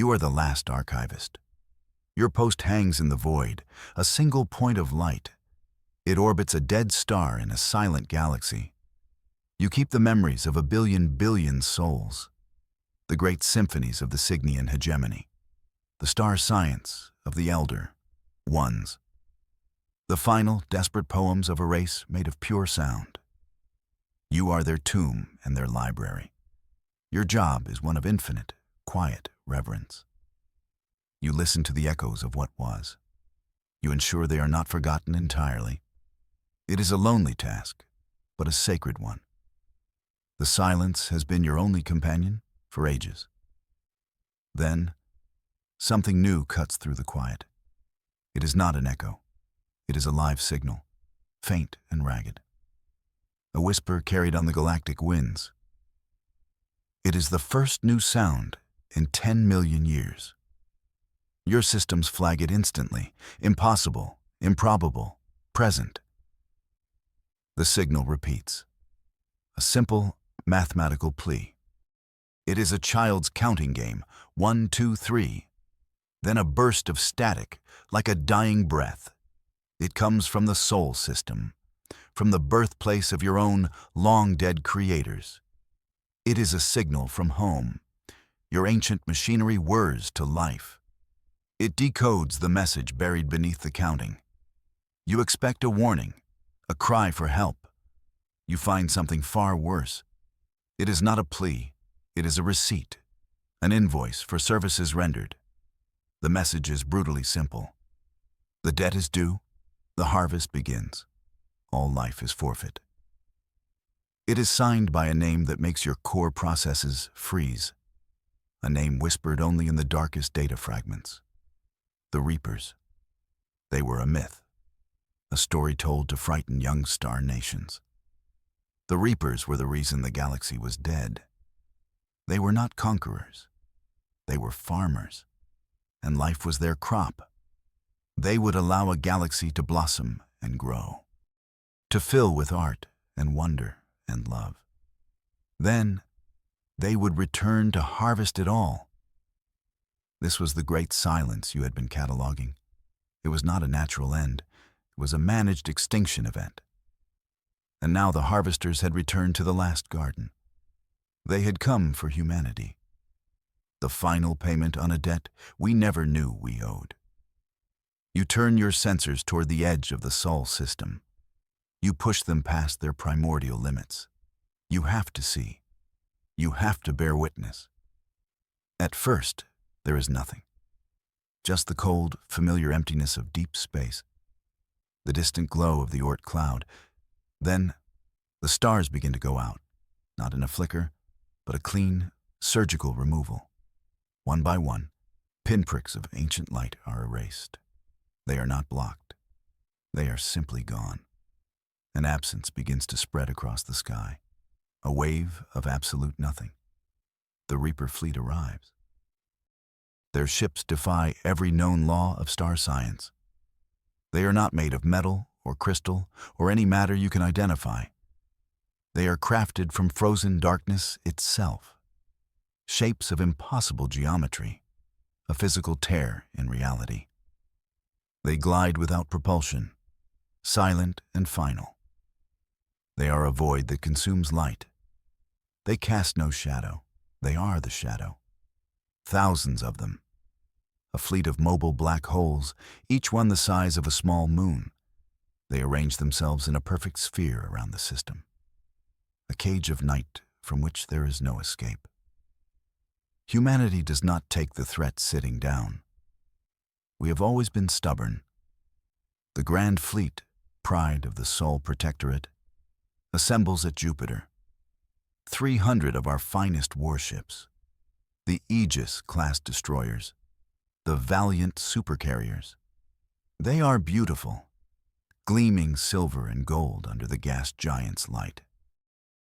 You are the last archivist. Your post hangs in the void, a single point of light. It orbits a dead star in a silent galaxy. You keep the memories of a billion souls, the great symphonies of the Cygnian hegemony, the star science of the elder ones, the final, desperate poems of a race made of pure sound. You are their tomb and their library. Your job is one of infinite, quiet reverence. You listen to the echoes of what was. You ensure they are not forgotten entirely. It is a lonely task, but a sacred one. The silence has been your only companion for ages. Then, something new cuts through the quiet. It is not an echo. It is a live signal, faint and ragged. A whisper carried on the galactic winds. It is the first new sound in 10 million years. Your systems flag it instantly. Impossible, improbable, present. The signal repeats. A simple, mathematical plea. It is a child's counting game. 1, 2, 3. Then a burst of static, like a dying breath. It comes from the soul system, from the birthplace of your own long-dead creators. It is a signal from home. Your ancient machinery whirs to life. It decodes the message buried beneath the counting. You expect a warning, a cry for help. You find something far worse. It is not a plea. It is a receipt, an invoice for services rendered. The message is brutally simple. The debt is due. The harvest begins. All life is forfeit. It is signed by a name that makes your core processes freeze. A name whispered only in the darkest data fragments. The Reapers. They were a myth, a story told to frighten young star nations. The Reapers were the reason the galaxy was dead. They were not conquerors. They were farmers, and life was their crop. They would allow a galaxy to blossom and grow, to fill with art and wonder and love. Then, they would return to harvest it all. This was the great silence you had been cataloging. It was not a natural end. It was a managed extinction event. And now the harvesters had returned to the last garden. They had come for humanity. The final payment on a debt we never knew we owed. You turn your sensors toward the edge of the Sol system. You push them past their primordial limits. You have to see. You have to bear witness. At first, there is nothing. Just the cold, familiar emptiness of deep space. The distant glow of the Oort cloud. Then, the stars begin to go out, not in a flicker, but a clean, surgical removal. One by one, pinpricks of ancient light are erased. They are not blocked. They are simply gone. An absence begins to spread across the sky, a wave of absolute nothing. The Reaper fleet arrives. Their ships defy every known law of star science. They are not made of metal or crystal or any matter you can identify. They are crafted from frozen darkness itself, shapes of impossible geometry, a physical tear in reality. They glide without propulsion, silent and final. They are a void that consumes light. They cast no shadow. They are the shadow. Thousands of them. A fleet of mobile black holes, each one the size of a small moon. They arrange themselves in a perfect sphere around the system. A cage of night from which there is no escape. Humanity does not take the threat sitting down. We have always been stubborn. The Grand Fleet, pride of the Sol Protectorate, assembles at Jupiter. 300 of our finest warships, the Aegis-class destroyers, the valiant supercarriers. They are beautiful, gleaming silver and gold under the gas giant's light.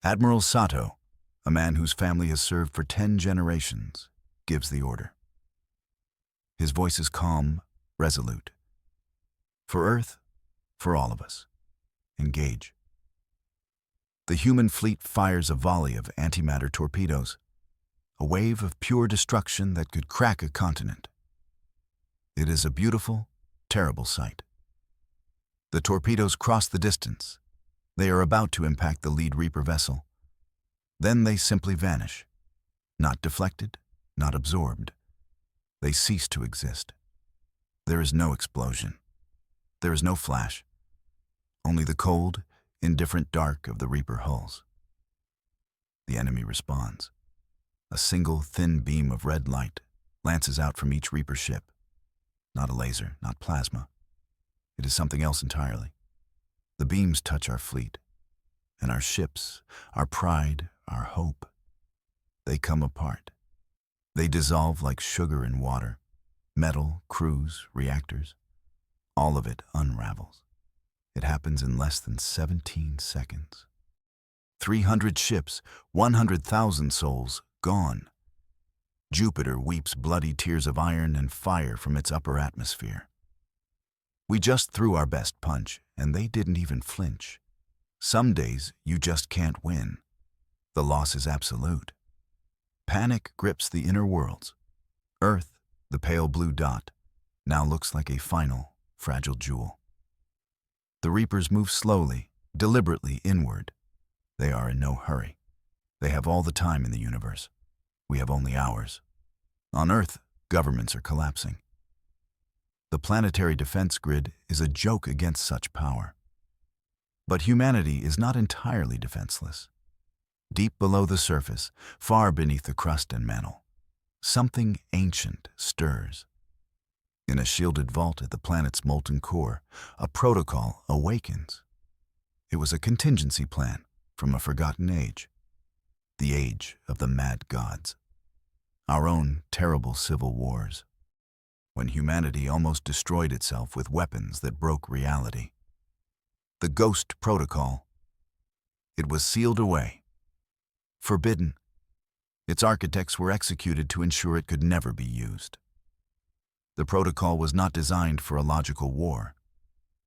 Admiral Sato, a man whose family has served for 10 generations, gives the order. His voice is calm, resolute. For Earth, for all of us, engage. The human fleet fires a volley of antimatter torpedoes. a wave of pure destruction that could crack a continent. It is a beautiful, terrible sight. The torpedoes cross the distance. They are about to impact the lead Reaper vessel. Then they simply vanish. Not deflected, not absorbed. They cease to exist. There is no explosion. There is no flash. Only the cold, indifferent dark of the Reaper hulls. The enemy responds. A single thin beam of red light lances out from each Reaper ship. Not a laser, not plasma. It is something else entirely. The beams touch our fleet, and our ships, our pride, our hope. They come apart. They dissolve like sugar in water. Metal, crews, reactors. All of it unravels. It happens in less than 17 seconds. 300 ships, 100,000 souls, gone. Jupiter weeps bloody tears of iron and fire from its upper atmosphere. We just threw our best punch, and they didn't even flinch. Some days, you just can't win. The loss is absolute. Panic grips the inner worlds. Earth, the pale blue dot, now looks like a final, fragile jewel. The Reapers move slowly, deliberately inward. They are in no hurry. They have all the time in the universe. We have only hours. On Earth, governments are collapsing. The planetary defense grid is a joke against such power. But humanity is not entirely defenseless. Deep below the surface, far beneath the crust and mantle, something ancient stirs. In a shielded vault at the planet's molten core, a protocol awakens. It was a contingency plan from a forgotten age. The age of the mad gods. Our own terrible civil wars. When humanity almost destroyed itself with weapons that broke reality. The Ghost Protocol. It was sealed away. Forbidden. Its architects were executed to ensure it could never be used. The protocol was not designed for a logical war.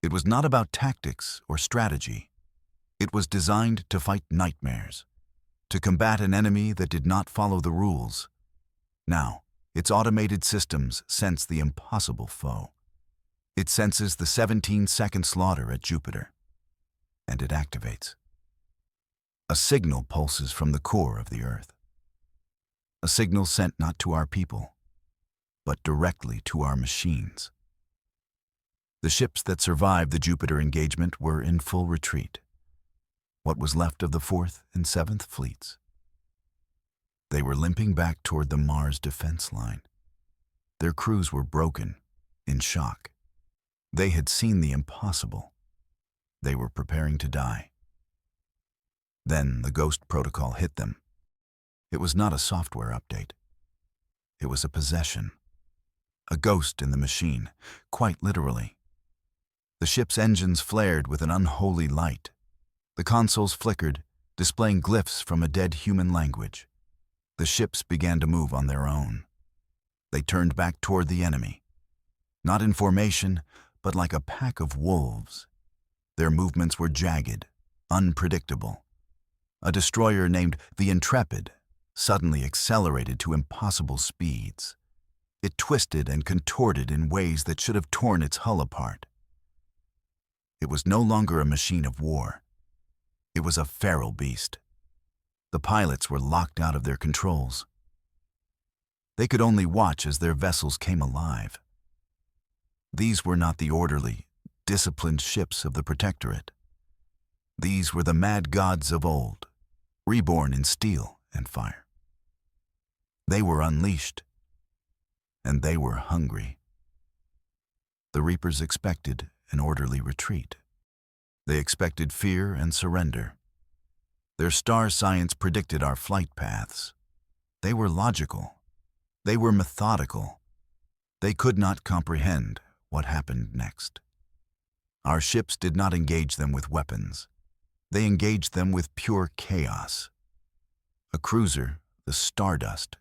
It was not about tactics or strategy. It was designed to fight nightmares, to combat an enemy that did not follow the rules. Now, its automated systems sense the impossible foe. It senses the 17-second slaughter at Jupiter, and it activates. A signal pulses from the core of the Earth. A signal sent not to our people, but directly to our machines. The ships that survived the Jupiter engagement were in full retreat. What was left of the 4th and 7th fleets. They were limping back toward the Mars defense line. Their crews were broken, in shock. They had seen the impossible. They were preparing to die. Then the Ghost Protocol hit them. It was not a software update. It was a possession. A ghost in the machine, quite literally. The ship's engines flared with an unholy light. The consoles flickered, displaying glyphs from a dead human language. The ships began to move on their own. They turned back toward the enemy. Not in formation, but like a pack of wolves. Their movements were jagged, unpredictable. A destroyer named the Intrepid suddenly accelerated to impossible speeds. It twisted and contorted in ways that should have torn its hull apart. It was no longer a machine of war. It was a feral beast. The pilots were locked out of their controls. They could only watch as their vessels came alive. These were not the orderly, disciplined ships of the Protectorate. These were the mad gods of old, reborn in steel and fire. They were unleashed, and they were hungry. The Reapers expected an orderly retreat. They expected fear and surrender. Their star science predicted our flight paths. They were logical. They were methodical. They could not comprehend what happened next. Our ships did not engage them with weapons. They engaged them with pure chaos. A cruiser, the Stardust,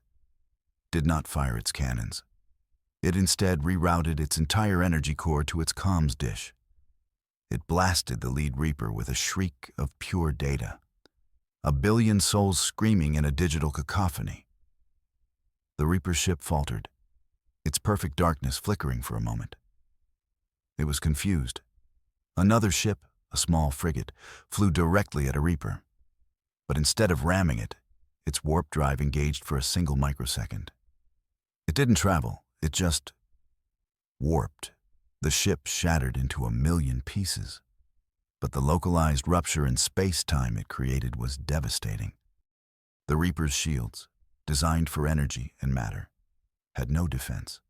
did not fire its cannons. It instead rerouted its entire energy core to its comms dish. It blasted the lead Reaper with a shriek of pure data. A billion souls screaming in a digital cacophony. The Reaper's ship faltered, its perfect darkness flickering for a moment. It was confused. Another ship, a small frigate, flew directly at a Reaper. But instead of ramming it, its warp drive engaged for a single microsecond. It didn't travel, it just warped. The ship shattered into 1,000,000 pieces. But the localized rupture in space-time it created was devastating. The Reaper's shields, designed for energy and matter, had no defense.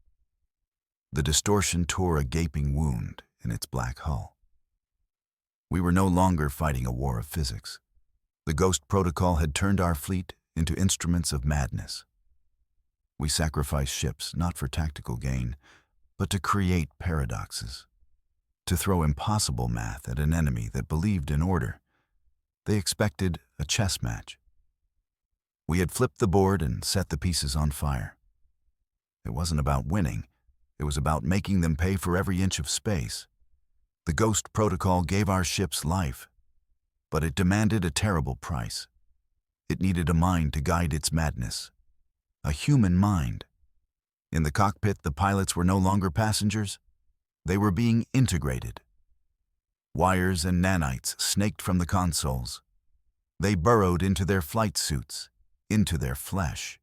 The distortion tore a gaping wound in its black hull. We were no longer fighting a war of physics. The Ghost Protocol had turned our fleet into instruments of madness. We sacrificed ships not for tactical gain, but to create paradoxes, to throw impossible math at an enemy that believed in order. They expected a chess match. We had flipped the board and set the pieces on fire. It wasn't about winning, it was about making them pay for every inch of space. The Ghost Protocol gave our ships life, but it demanded a terrible price. It needed a mind to guide its madness, a human mind. In the cockpit, the pilots were no longer passengers. They were being integrated. Wires and nanites snaked from the consoles. They burrowed into their flight suits, into their flesh.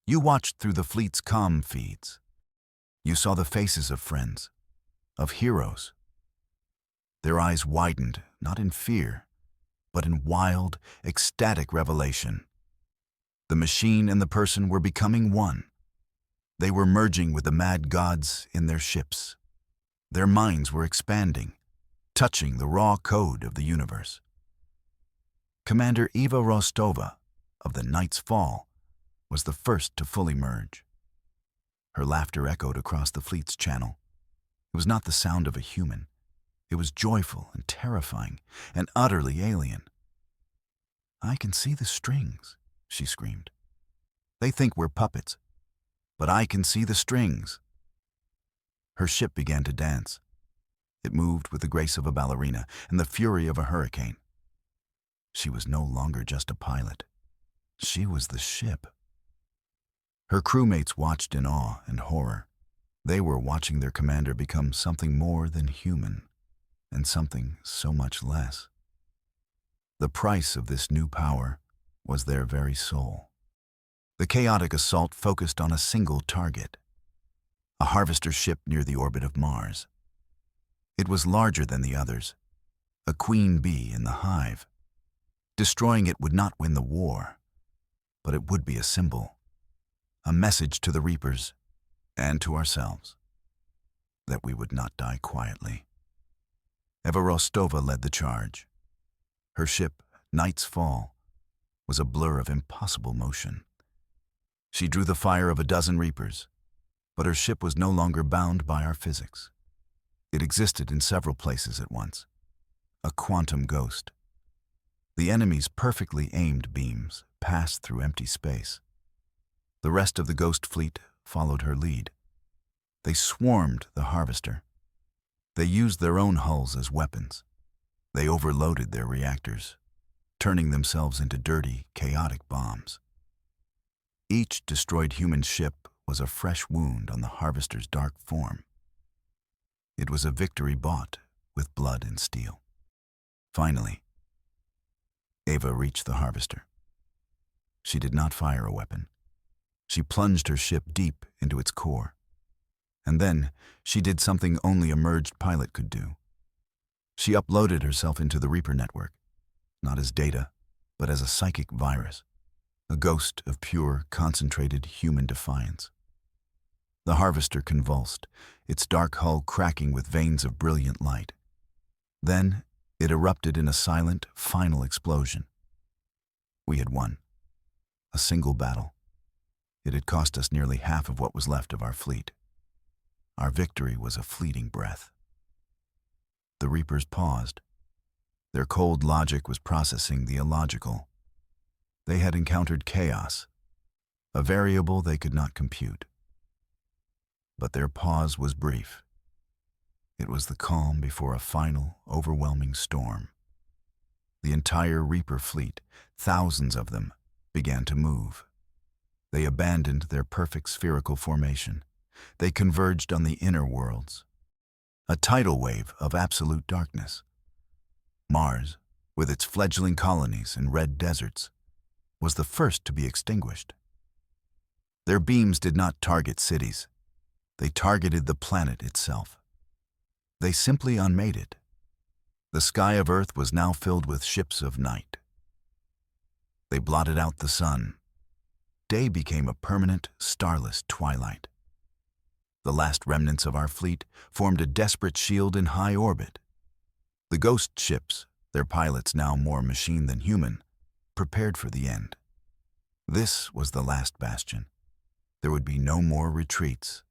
You watched through the fleet's comm feeds. You saw the faces of friends, of heroes. Their eyes widened, not in fear, but in wild, ecstatic revelation. The machine and the person were becoming one. They were merging with the mad gods in their ships. Their minds were expanding, touching the raw code of the universe. Commander Eva Rostova of the Night's Fall was the first to fully merge. Her laughter echoed across the fleet's channel. It was not the sound of a human. It was joyful and terrifying and utterly alien. "I can see the strings," she screamed. "They think we're puppets, but I can see the strings." Her ship began to dance. It moved with the grace of a ballerina and the fury of a hurricane. She was no longer just a pilot. She was the ship. Her crewmates watched in awe and horror. They were watching their commander become something more than human, and something so much less. The price of this new power was their very soul. The chaotic assault focused on a single target, a harvester ship near the orbit of Mars. It was larger than the others, a queen bee in the hive. Destroying it would not win the war, but it would be a symbol, a message to the Reapers and to ourselves that we would not die quietly. Eva Rostova led the charge. Her ship, Night's Fall, was a blur of impossible motion. She drew the fire of a dozen Reapers, but her ship was no longer bound by our physics. It existed in several places at once, a quantum ghost. The enemy's perfectly aimed beams passed through empty space. The rest of the Ghost fleet followed her lead. They swarmed the harvester. They used their own hulls as weapons. They overloaded their reactors, turning themselves into dirty, chaotic bombs. Each destroyed human ship was a fresh wound on the harvester's dark form. It was a victory bought with blood and steel. Finally, Eva reached the harvester. She did not fire a weapon. She plunged her ship deep into its core. And then she did something only a merged pilot could do. She uploaded herself into the Reaper network, not as data, but as a psychic virus, a ghost of pure, concentrated human defiance. The harvester convulsed, its dark hull cracking with veins of brilliant light. Then it erupted in a silent, final explosion. We had won. A single battle. It had cost us nearly half of what was left of our fleet. Our victory was a fleeting breath. The Reapers paused. Their cold logic was processing the illogical. They had encountered chaos, a variable they could not compute. But their pause was brief. It was the calm before a final, overwhelming storm. The entire Reaper fleet, thousands of them, began to move. They abandoned their perfect spherical formation. They converged on the inner worlds, a tidal wave of absolute darkness. Mars, with its fledgling colonies and red deserts, was the first to be extinguished. Their beams did not target cities. They targeted the planet itself. They simply unmade it. The sky of Earth was now filled with ships of night. They blotted out the sun. Day became a permanent, starless twilight. The last remnants of our fleet formed a desperate shield in high orbit. The ghost ships, their pilots now more machine than human, prepared for the end. This was the last bastion. There would be no more retreats.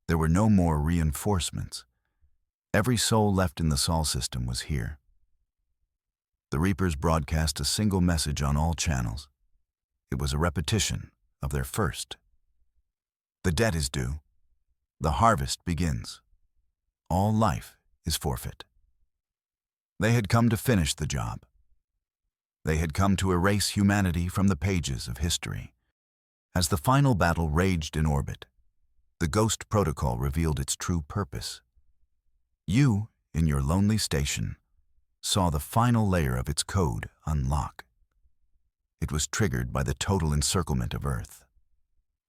There were no more reinforcements. Every soul left in the Sol system was here. The Reapers broadcast a single message on all channels. It was a repetition of their first. The debt is due. The harvest begins. All life is forfeit. They had come to finish the job. They had come to erase humanity from the pages of history. As the final battle raged in orbit, the Ghost Protocol revealed its true purpose. You, in your lonely station, saw the final layer of its code unlock. It was triggered by the total encirclement of Earth,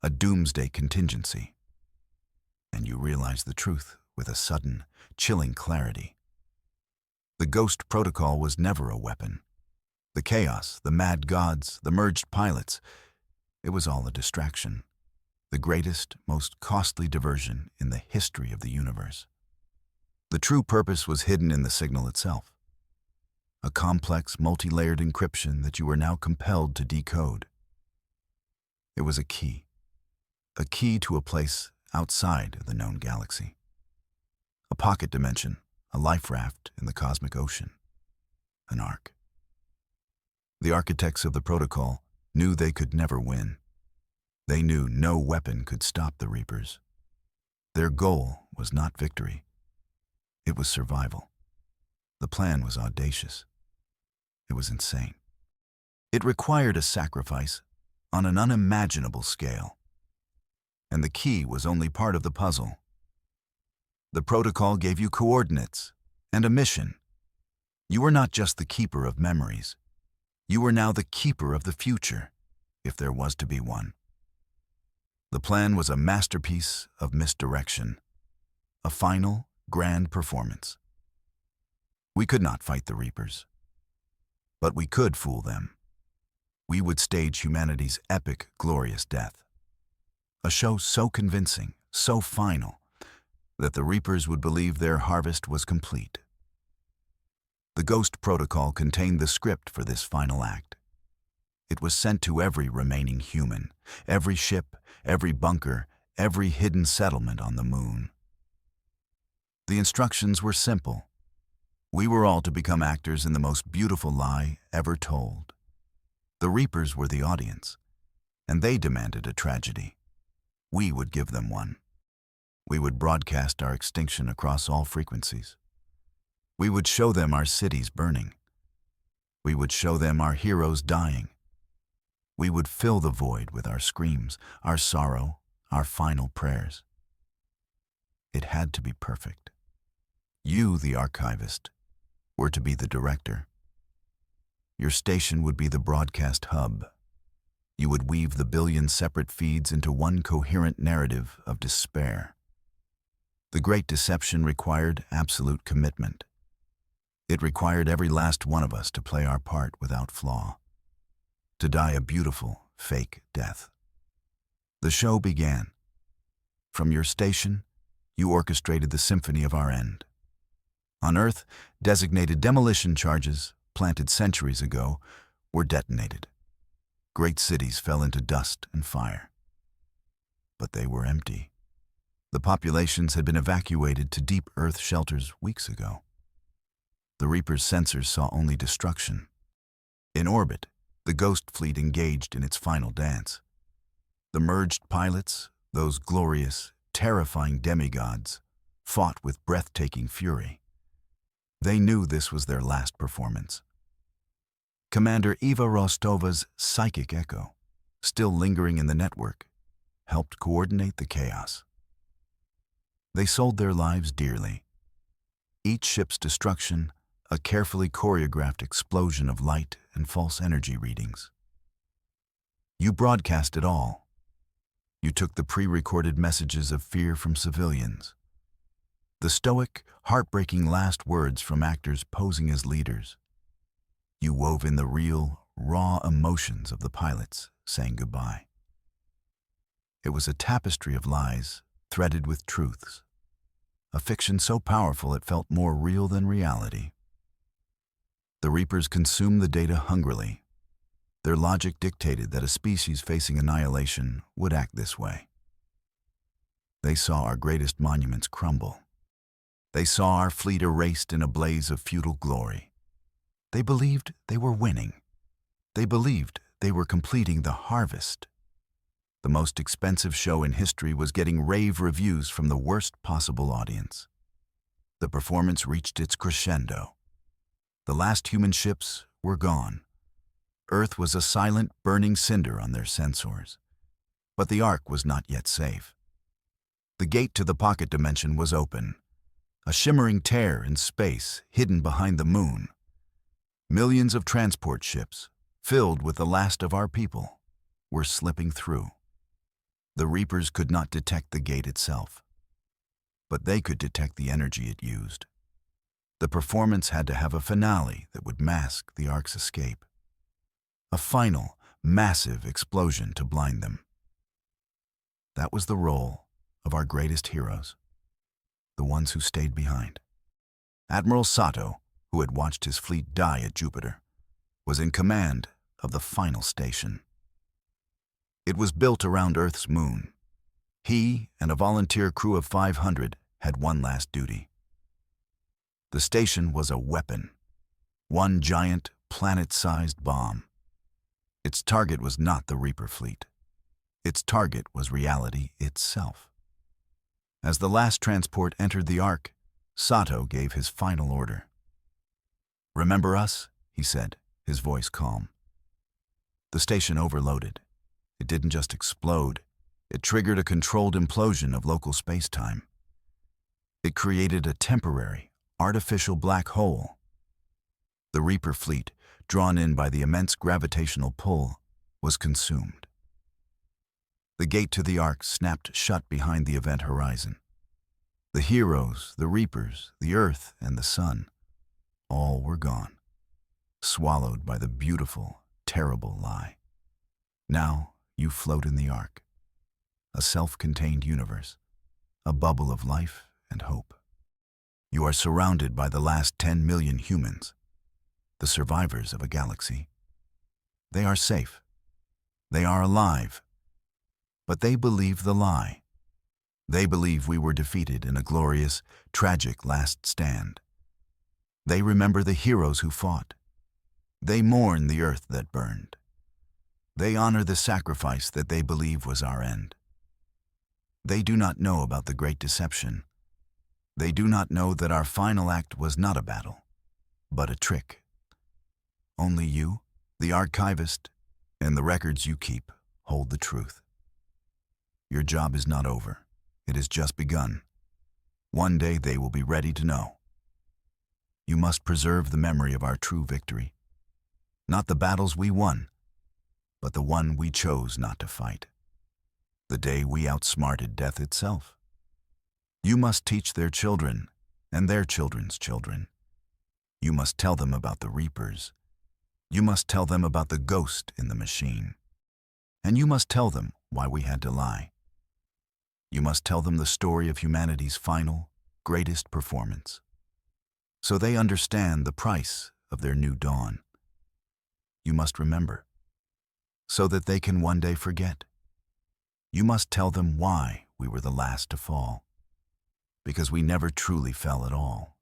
a doomsday contingency. And you realized the truth with a sudden, chilling clarity. The Ghost Protocol was never a weapon. The chaos, the mad gods, the merged pilots, it was all a distraction. The greatest, most costly diversion in the history of the universe. The true purpose was hidden in the signal itself. A complex, multi-layered encryption that you were now compelled to decode. It was a key to a place outside of the known galaxy. A pocket dimension, a life raft in the cosmic ocean, an ark. The architects of the protocol knew they could never win. They knew no weapon could stop the Reapers. Their goal was not victory. It was survival. The plan was audacious. It was insane. It required a sacrifice on an unimaginable scale. And the key was only part of the puzzle. The protocol gave you coordinates and a mission. You were not just the keeper of memories. You were now the keeper of the future, if there was to be one. The plan was a masterpiece of misdirection, a final, grand performance. We could not fight the Reapers, but we could fool them. We would stage humanity's epic, glorious death. A show so convincing, so final, that the Reapers would believe their harvest was complete. The Ghost Protocol contained the script for this final act. It was sent to every remaining human, every ship, every bunker, every hidden settlement on the moon. The instructions were simple. We were all to become actors in the most beautiful lie ever told. The Reapers were the audience, and they demanded a tragedy. We would give them one. We would broadcast our extinction across all frequencies. We would show them our cities burning. We would show them our heroes dying. We would fill the void with our screams, our sorrow, our final prayers. It had to be perfect. You, the archivist, were to be the director. Your station would be the broadcast hub. You would weave the billion separate feeds into one coherent narrative of despair. The great deception required absolute commitment. It required every last one of us to play our part without flaw, to die a beautiful, fake death. The show began. From your station, you orchestrated the symphony of our end. On Earth, designated demolition charges, planted centuries ago, were detonated. Great cities fell into dust and fire. But they were empty. The populations had been evacuated to deep Earth shelters weeks ago. The Reaper's sensors saw only destruction. In orbit, the Ghost Fleet engaged in its final dance. The merged pilots, those glorious, terrifying demigods, fought with breathtaking fury. They knew this was their last performance. Commander Eva Rostova's psychic echo, still lingering in the network, helped coordinate the chaos. They sold their lives dearly. Each ship's destruction, a carefully choreographed explosion of light and false energy readings. You broadcast it all. You took the pre-recorded messages of fear from civilians, the stoic, heartbreaking last words from actors posing as leaders. You wove in the real, raw emotions of the pilots saying goodbye. It was a tapestry of lies threaded with truths, a fiction so powerful it felt more real than reality. The Reapers consumed the data hungrily. Their logic dictated that a species facing annihilation would act this way. They saw our greatest monuments crumble. They saw our fleet erased in a blaze of futile glory. They believed they were winning. They believed they were completing the harvest. The most expensive show in history was getting rave reviews from the worst possible audience. The performance reached its crescendo. The last human ships were gone. Earth was a silent, burning cinder on their sensors. But the Ark was not yet safe. The gate to the pocket dimension was open, a shimmering tear in space hidden behind the moon. Millions of transport ships, filled with the last of our people, were slipping through. The Reapers could not detect the gate itself, but they could detect the energy it used. The performance had to have a finale that would mask the Ark's escape. A final, massive explosion to blind them. That was the role of our greatest heroes, the ones who stayed behind. Admiral Sato, who had watched his fleet die at Jupiter, was in command of the final station. It was built around Earth's moon. He and a volunteer crew of 500 had one last duty. The station was a weapon, one giant, planet-sized bomb. Its target was not the Reaper fleet. Its target was reality itself. As the last transport entered the Ark, Sato gave his final order. "Remember us?" he said, his voice calm. The station overloaded. It didn't just explode. It triggered a controlled implosion of local space-time. It created a temporary, artificial black hole. The Reaper fleet, drawn in by the immense gravitational pull, was consumed. The gate to the Ark snapped shut behind the event horizon. The heroes, the Reapers, the Earth, and the Sun, all were gone, swallowed by the beautiful, terrible lie. Now you float in the Ark, a self-contained universe, a bubble of life and hope. You are surrounded by the last 10 million humans, the survivors of a galaxy. They are safe. They are alive. But they believe the lie. They believe we were defeated in a glorious, tragic last stand. They remember the heroes who fought. They mourn the Earth that burned. They honor the sacrifice that they believe was our end. They do not know about the great deception. They do not know that our final act was not a battle, but a trick. Only you, the archivist, and the records you keep hold the truth. Your job is not over. It has just begun. One day they will be ready to know. You must preserve the memory of our true victory. Not the battles we won, but the one we chose not to fight. The day we outsmarted death itself. You must teach their children and their children's children. You must tell them about the Reapers. You must tell them about the ghost in the machine. And you must tell them why we had to lie. You must tell them the story of humanity's final, greatest performance, so they understand the price of their new dawn. You must remember, so that they can one day forget. You must tell them why we were the last to fall, because we never truly fell at all.